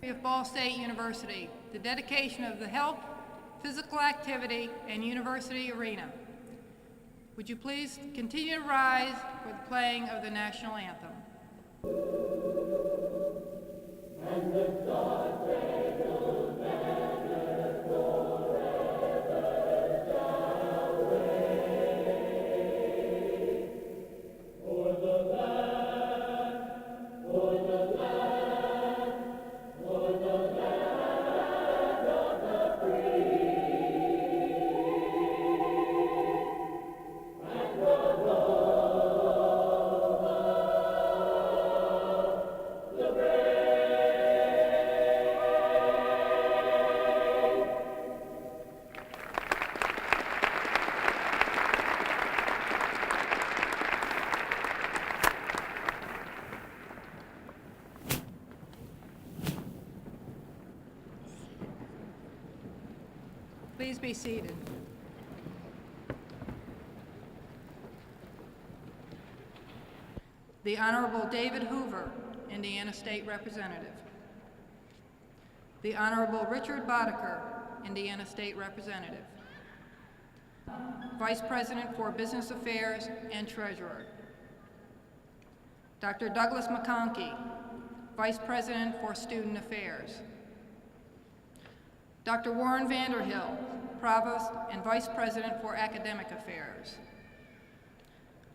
Of Ball State University, the dedication of the health, physical activity, and University Arena. Would you please continue to rise for the playing of the national anthem? And the dark day will never forever shall reign. For the land, for the land, for the land of the free, and the home of the brave. Please be seated. The Honorable David Hoover, Indiana State Representative. The Honorable Richard Boddicker, Indiana State Representative. Vice President for Business Affairs and Treasurer. Dr. Douglas McConkey, Vice President for Student Affairs. Dr. Warren Vanderhill, Provost and Vice President for Academic Affairs.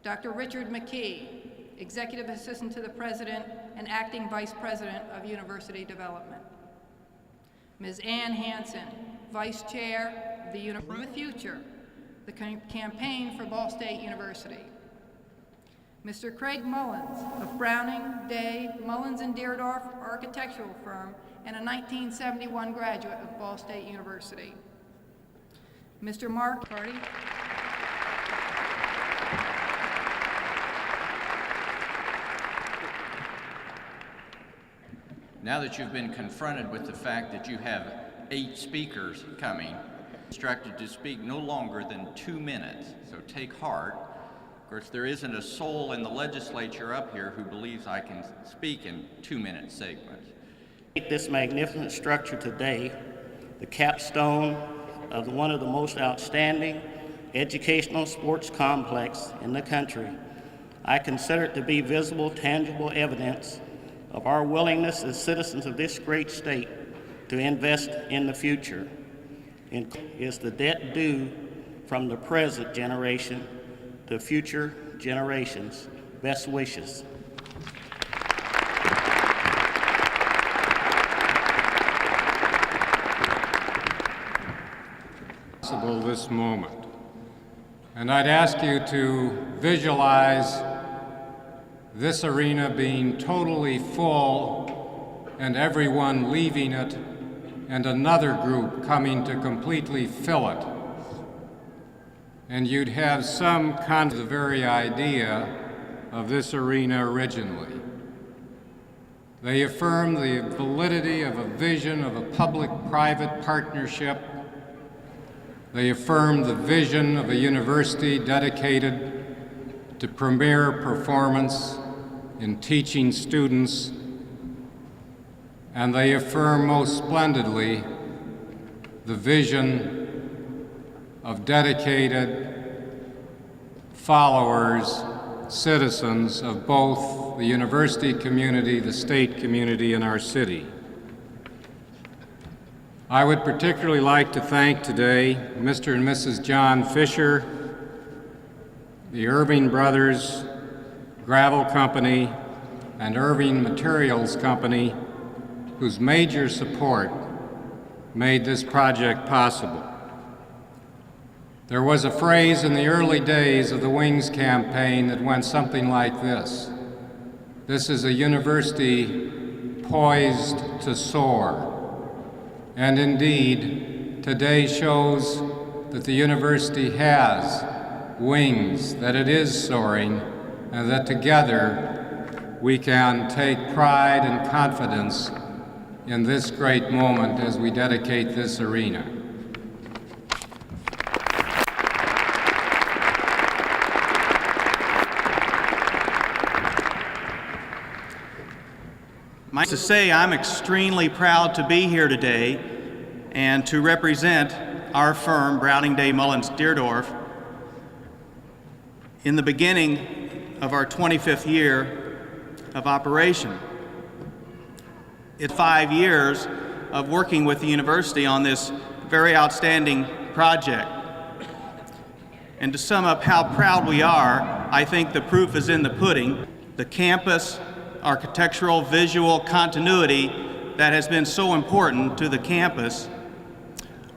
Dr. Richard McKee, Executive Assistant to the President and Acting Vice President of University Development. Ms. Ann Hansen, Vice Chair of the Future, the campaign for Ball State University. Mr. Craig Mullins of Browning, Day, Mullins and Deerdorf architectural firm and a 1971 graduate of Ball State University. Mr. Mark Hardy. Now that you've been confronted with the fact that you have 8 speakers coming, instructed to speak no longer than 2 minutes, so take heart. Of course, there isn't a soul in the legislature up here who believes I can speak in 2-minute segments. This magnificent structure today, the capstone of one of the most outstanding educational sports complex in the country, I consider it to be visible, tangible evidence of our willingness as citizens of this great state to invest in the future. Is the debt due from the present generation to future generations. Best wishes. This moment. And I'd ask you to visualize this arena being totally full and everyone leaving it and another group coming to completely fill it. And you'd have some kind of the very idea of this arena originally. They affirm the validity of a vision of a public-private partnership. They affirm the vision of a university dedicated to premier performance in teaching students, and they affirm most splendidly the vision of dedicated followers, citizens of both the university community, the state community, and our city. I would particularly like to thank today Mr. and Mrs. John Fisher, the Irving Brothers Gravel Company, and Irving Materials Company, whose major support made this project possible. There was a phrase in the early days of the Wings campaign that went something like this: "This is a university poised to soar." And indeed, today shows that the university has wings, that it is soaring, and that together we can take pride and confidence in this great moment as we dedicate this arena. To say I'm extremely proud to be here today and to represent our firm, Browning Day Mullins Deerdorf, in the beginning of our 25th year of operation. It's 5 years of working with the university on this very outstanding project. And to sum up how proud we are, I think the proof is in the pudding. The campus architectural visual continuity that has been so important to the campus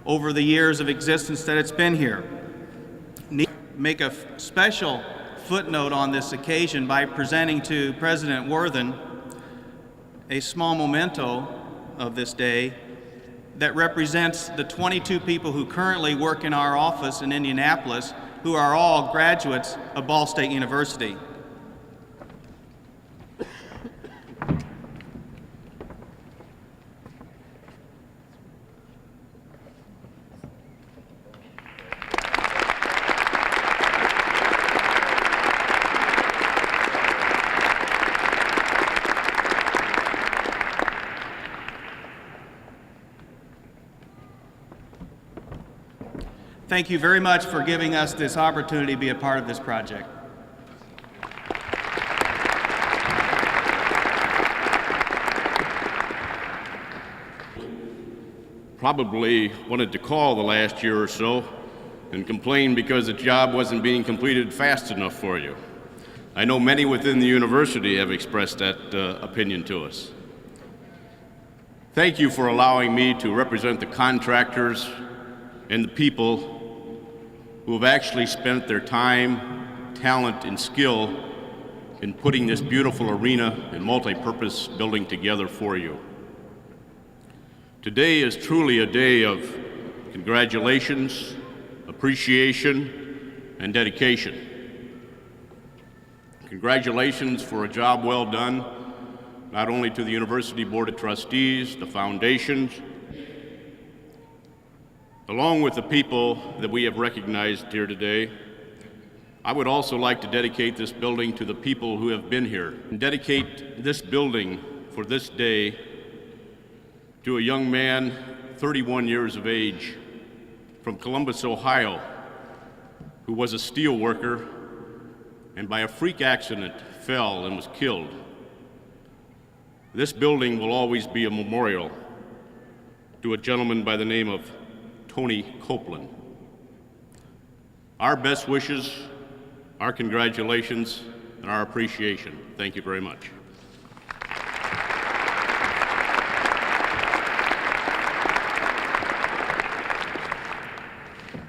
over the years of existence that it's been here. Make a special footnote on this occasion by presenting to President Worthen a small memento of this day that represents the 22 people who currently work in our office in Indianapolis, who are all graduates of Ball State University. Thank you very much for giving us this opportunity to be a part of this project. Probably wanted to call the last year or so and complain because the job wasn't being completed fast enough for you. I know many within the university have expressed that opinion to us. Thank you for allowing me to represent the contractors and the people who have actually spent their time, talent, and skill in putting this beautiful arena and multi-purpose building together for you. Today is truly a day of congratulations, appreciation, and dedication. Congratulations for a job well done, not only to the University Board of Trustees, the foundations, along with the people that we have recognized here today. I would also like to dedicate this building to the people who have been here, and dedicate this building for this day to a young man, 31 years of age, from Columbus, Ohio, who was a steel worker and by a freak accident fell and was killed. This building will always be a memorial to a gentleman by the name of Tony Copeland. Our best wishes, our congratulations, and our appreciation. Thank you very much.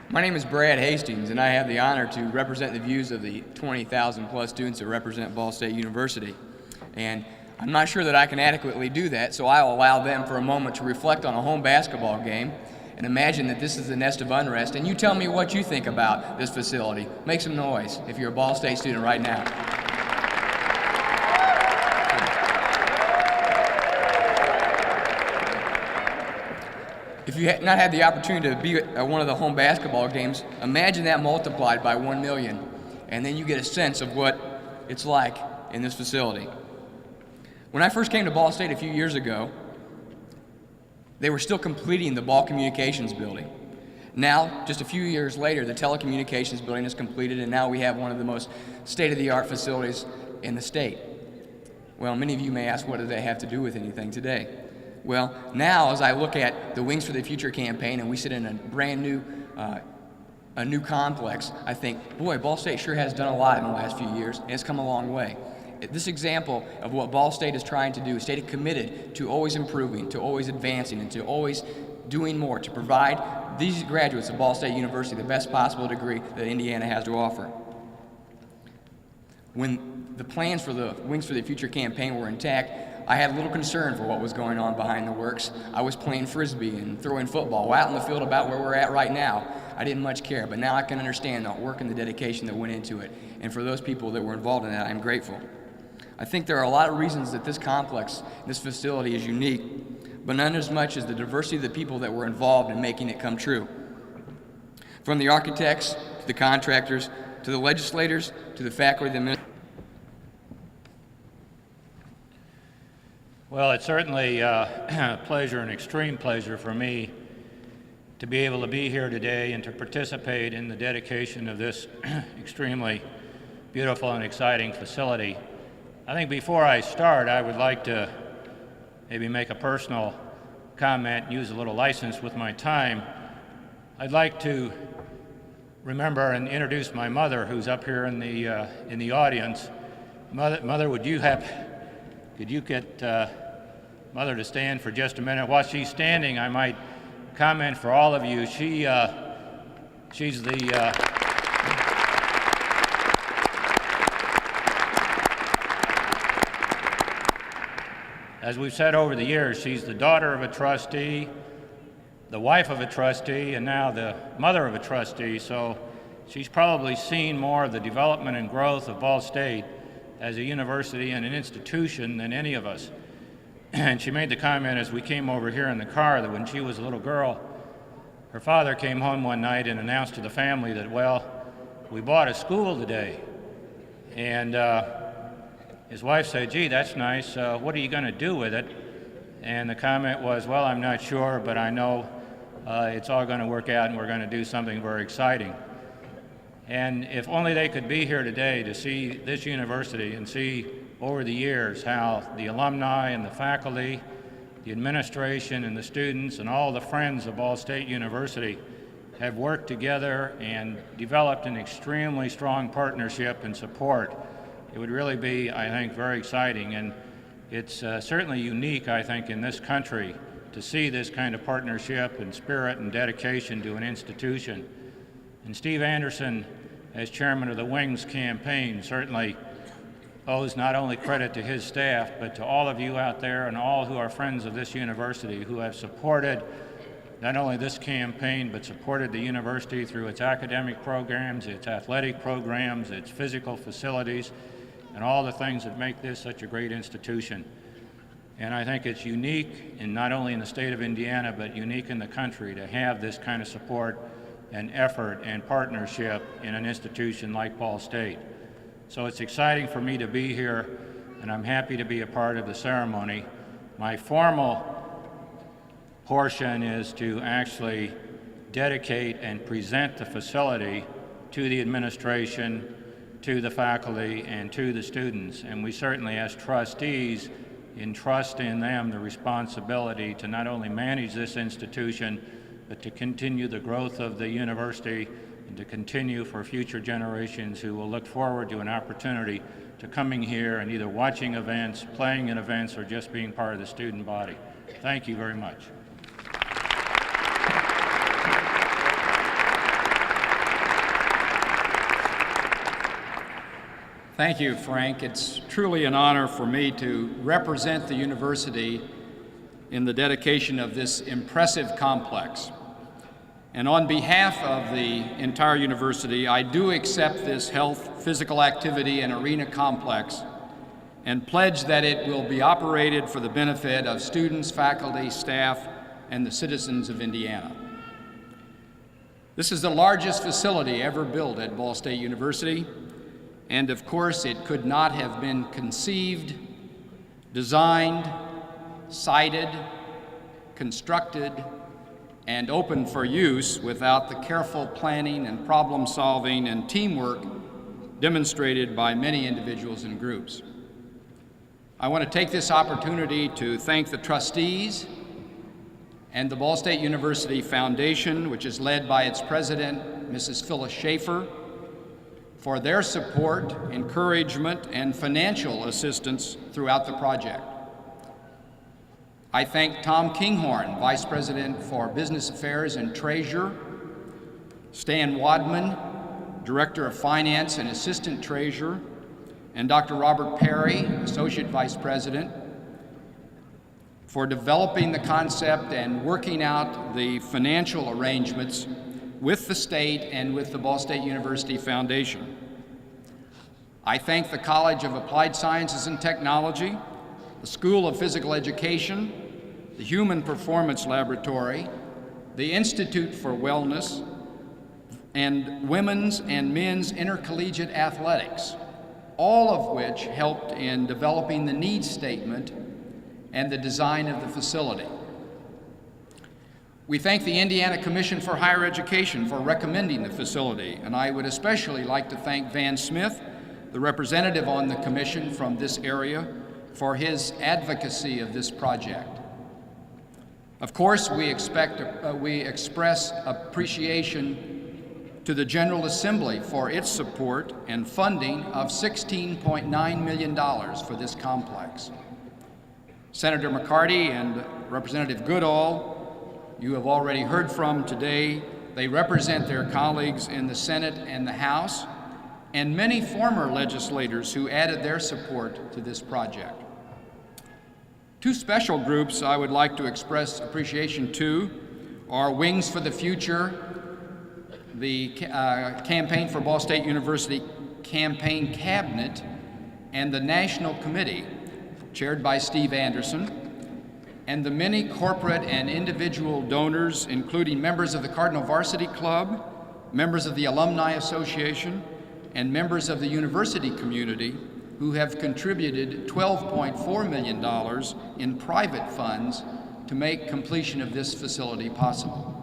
My name is Brad Hastings, and I have the honor to represent the views of the 20,000 plus students that represent Ball State University. And I'm not sure that I can adequately do that, so I'll allow them for a moment to reflect on a home basketball game and imagine that this is the nest of unrest. And you tell me what you think about this facility. Make some noise if you're a Ball State student right now. If you had not had the opportunity to be at one of the home basketball games, imagine that multiplied by 1 million, and then you get a sense of what it's like in this facility. When I first came to Ball State a few years ago, they were still completing the ball communications building. Now, just a few years later, the telecommunications building is completed, and now we have one of the most state-of-the-art facilities in the state. Well, many of you may ask, what do they have to do with anything today? Well, now as I look at the Wings for the Future campaign and we sit in a brand new complex, I think, boy, Ball State sure has done a lot in the last few years, and it's come a long way. This example of what Ball State is trying to do is stay committed to always improving, to always advancing, and to always doing more to provide these graduates of Ball State University the best possible degree that Indiana has to offer. When the plans for the Wings for the Future campaign were intact, I had little concern for what was going on behind the works. I was playing Frisbee and throwing football out in the field about where we're at right now. I didn't much care, but now I can understand the work and the dedication that went into it. And for those people that were involved in that, I'm grateful. I think there are a lot of reasons that this complex, this facility is unique, but none as much as the diversity of the people that were involved in making it come true. From the architects, to the contractors, to the legislators, to the faculty, the Well, it's certainly a pleasure, an extreme pleasure for me to be able to be here today and to participate in the dedication of this extremely beautiful and exciting facility. I think before I start, I would like to maybe make a personal comment, use a little license with my time. I'd like to remember and introduce my mother, who's up here in the audience. Mother, could you get Mother to stand for just a minute? While she's standing, I might comment for all of you. She's the as we've said over the years, she's the daughter of a trustee, the wife of a trustee, and now the mother of a trustee. So she's probably seen more of the development and growth of Ball State as a university and an institution than any of us. And she made the comment as we came over here in the car that when she was a little girl, her father came home one night and announced to the family that, well, we bought a school today. And his wife said, gee, that's nice. What are you going to do with it? And the comment was, well, I'm not sure, but I know it's all going to work out and we're going to do something very exciting. And if only they could be here today to see this university and see over the years how the alumni and the faculty, the administration and the students and all the friends of Ball State University have worked together and developed an extremely strong partnership and support. It would really be, I think, very exciting, and it's certainly unique, I think, in this country to see this kind of partnership and spirit and dedication to an institution. And Steve Anderson, as chairman of the Wings campaign, certainly owes not only credit to his staff, but to all of you out there and all who are friends of this university who have supported not only this campaign, but supported the university through its academic programs, its athletic programs, its physical facilities, and all the things that make this such a great institution. And I think it's unique, in not only in the state of Indiana, but unique in the country to have this kind of support and effort and partnership in an institution like Ball State. So it's exciting for me to be here, and I'm happy to be a part of the ceremony. My formal portion is to actually dedicate and present the facility to the administration, to the faculty, and to the students. And we certainly, as trustees, entrust in them the responsibility to not only manage this institution, but to continue the growth of the university and to continue for future generations who will look forward to an opportunity to coming here and either watching events, playing in events, or just being part of the student body. Thank you very much. Thank you, Frank. It's truly an honor for me to represent the university in the dedication of this impressive complex. And on behalf of the entire university, I do accept this health, physical activity, and arena complex and pledge that it will be operated for the benefit of students, faculty, staff, and the citizens of Indiana. This is the largest facility ever built at Ball State University, and of course it could not have been conceived, designed, sited, constructed, and open for use without the careful planning and problem solving and teamwork demonstrated by many individuals and groups. I want to take this opportunity to thank the trustees and the Ball State University Foundation, which is led by its president, Mrs. Phyllis Schaefer, for their support, encouragement, and financial assistance throughout the project. I thank Tom Kinghorn, Vice President for Business Affairs and Treasurer, Stan Wadman, Director of Finance and Assistant Treasurer, and Dr. Robert Perry, Associate Vice President, for developing the concept and working out the financial arrangements with the state and with the Ball State University Foundation. I thank the College of Applied Sciences and Technology, the School of Physical Education, the Human Performance Laboratory, the Institute for Wellness, and Women's and Men's Intercollegiate Athletics, all of which helped in developing the needs statement and the design of the facility. We thank the Indiana Commission for Higher Education for recommending the facility, and I would especially like to thank Van Smith, the representative on the commission from this area, for his advocacy of this project. Of course, we express appreciation to the General Assembly for its support and funding of $16.9 million for this complex. Senator McCarty and Representative Goodall, you have already heard from today. They represent their colleagues in the Senate and the House, and many former legislators who added their support to this project. Two special groups I would like to express appreciation to are Wings for the Future, the Campaign for Ball State University Campaign Cabinet, and the National Committee, chaired by Steve Anderson, and the many corporate and individual donors, including members of the Cardinal Varsity Club, members of the Alumni Association, and members of the university community who have contributed $12.4 million in private funds to make completion of this facility possible.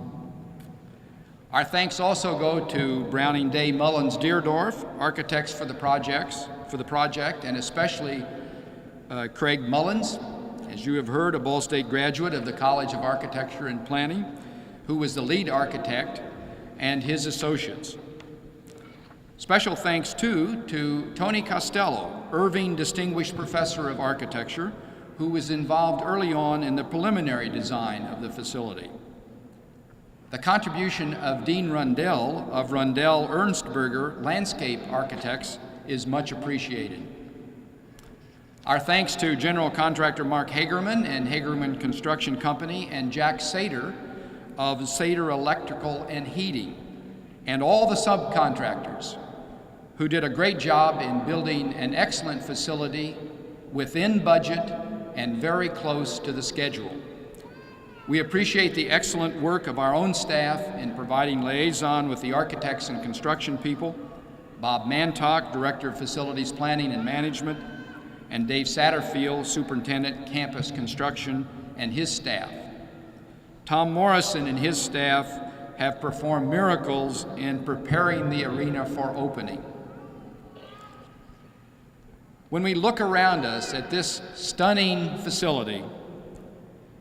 Our thanks also go to Browning Day Mullins Deerdorf, architects for the project, and especially Craig Mullins, as you have heard, a Ball State graduate of the College of Architecture and Planning, who was the lead architect, and his associates. Special thanks, too, to Tony Costello, Irving Distinguished Professor of Architecture, who was involved early on in the preliminary design of the facility. The contribution of Dean Rundell of Rundell Ernstberger Landscape Architects is much appreciated. Our thanks to General Contractor Mark Hagerman and Hagerman Construction Company and Jack Sater of Sater Electrical and Heating, and all the subcontractors who did a great job in building an excellent facility within budget and very close to the schedule. We appreciate the excellent work of our own staff in providing liaison with the architects and construction people, Bob Mantock, Director of Facilities Planning and Management, and Dave Satterfield, Superintendent, Campus Construction, and his staff. Tom Morrison and his staff have performed miracles in preparing the arena for opening. When we look around us at this stunning facility,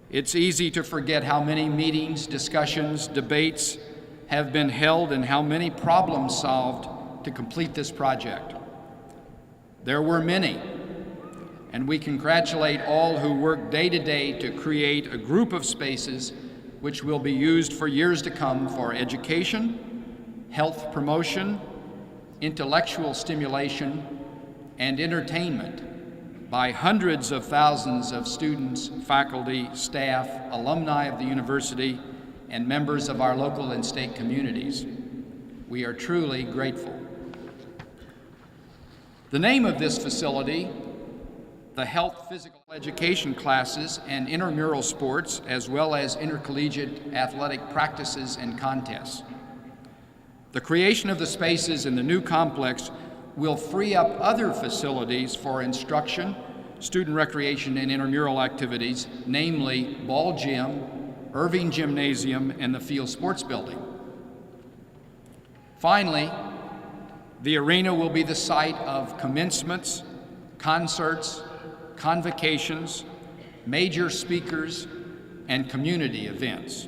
it's easy to forget how many meetings, discussions, debates have been held and how many problems solved to complete this project. There were many, and we congratulate all who work day to day to create a group of spaces which will be used for years to come for education, health promotion, intellectual stimulation, and entertainment by hundreds of thousands of students, faculty, staff, alumni of the university, and members of our local and state communities. We are truly grateful. The name of this facility, the Health Physical Education classes and intramural sports, as well as intercollegiate athletic practices and contests. The creation of the spaces in the new complex will free up other facilities for instruction, student recreation, and intramural activities, namely Ball Gym, Irving Gymnasium, and the Field Sports Building. Finally, the arena will be the site of commencements, concerts, convocations, major speakers, and community events.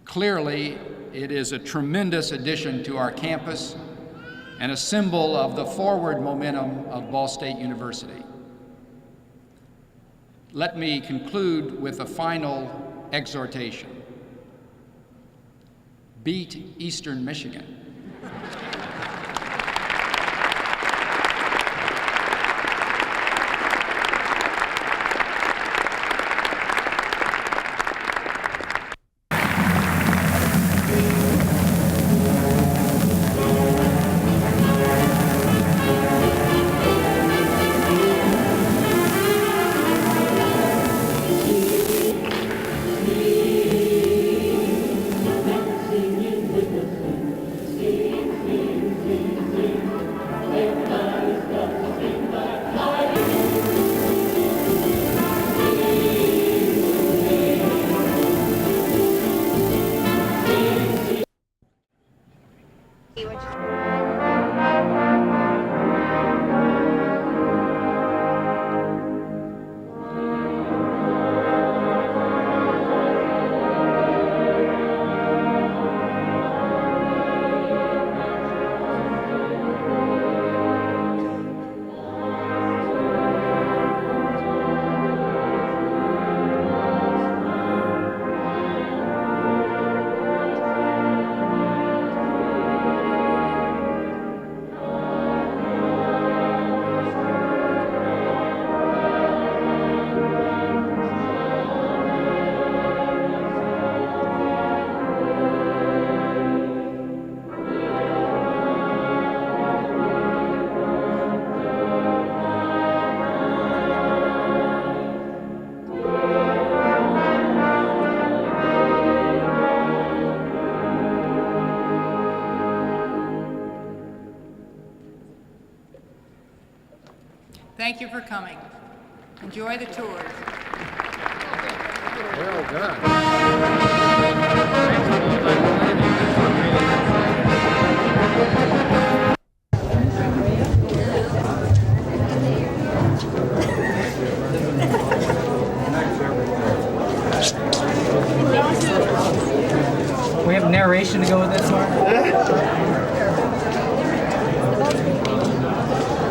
Clearly, it is a tremendous addition to our campus and a symbol of the forward momentum of Ball State University. Let me conclude with a final exhortation. Beat Eastern Michigan. Thank you for coming. Enjoy the tours. Well done. We have narration to go with this one.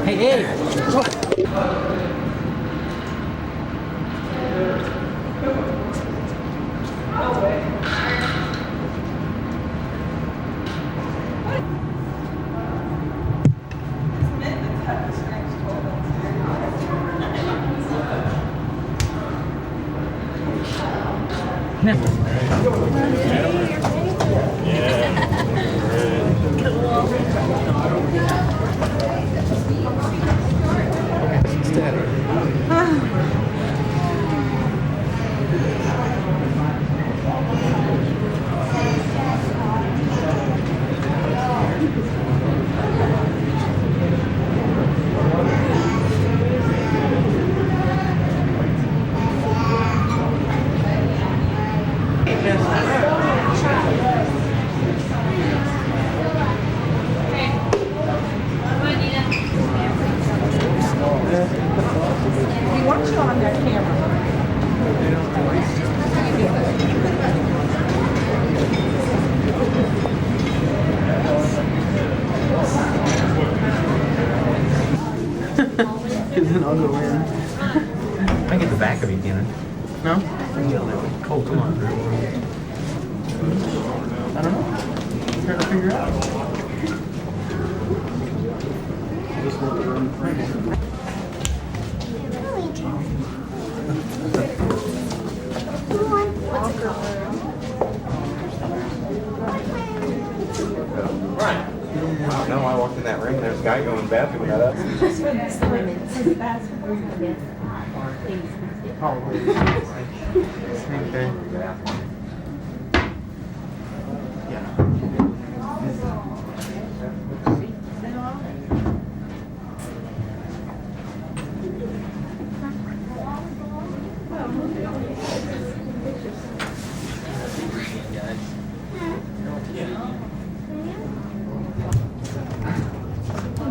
Hey. I get the back of you, can I? No? Oh, come on. I don't know. I'm trying to figure it out. No, I walked in that ring. There's a guy going bathroom with that up. Okay.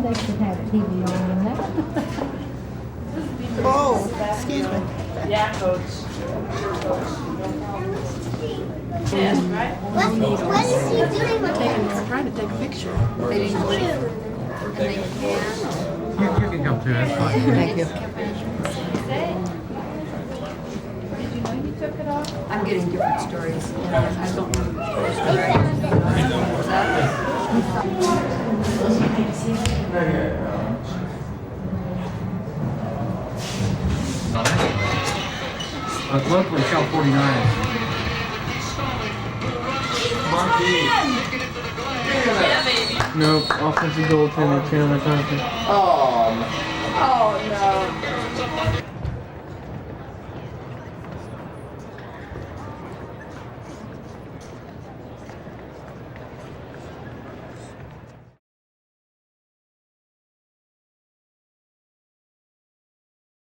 They should have TV on in there. Oh, excuse me. Yeah, Coach. What is he doing with They're trying to take a picture. They didn't leave. And they can. You can come too, that's fine. Thank you. I'm getting different stories. I don't Locally, Cal 49. Nope, offensive goaltender, Chandler Thompson. Oh, no.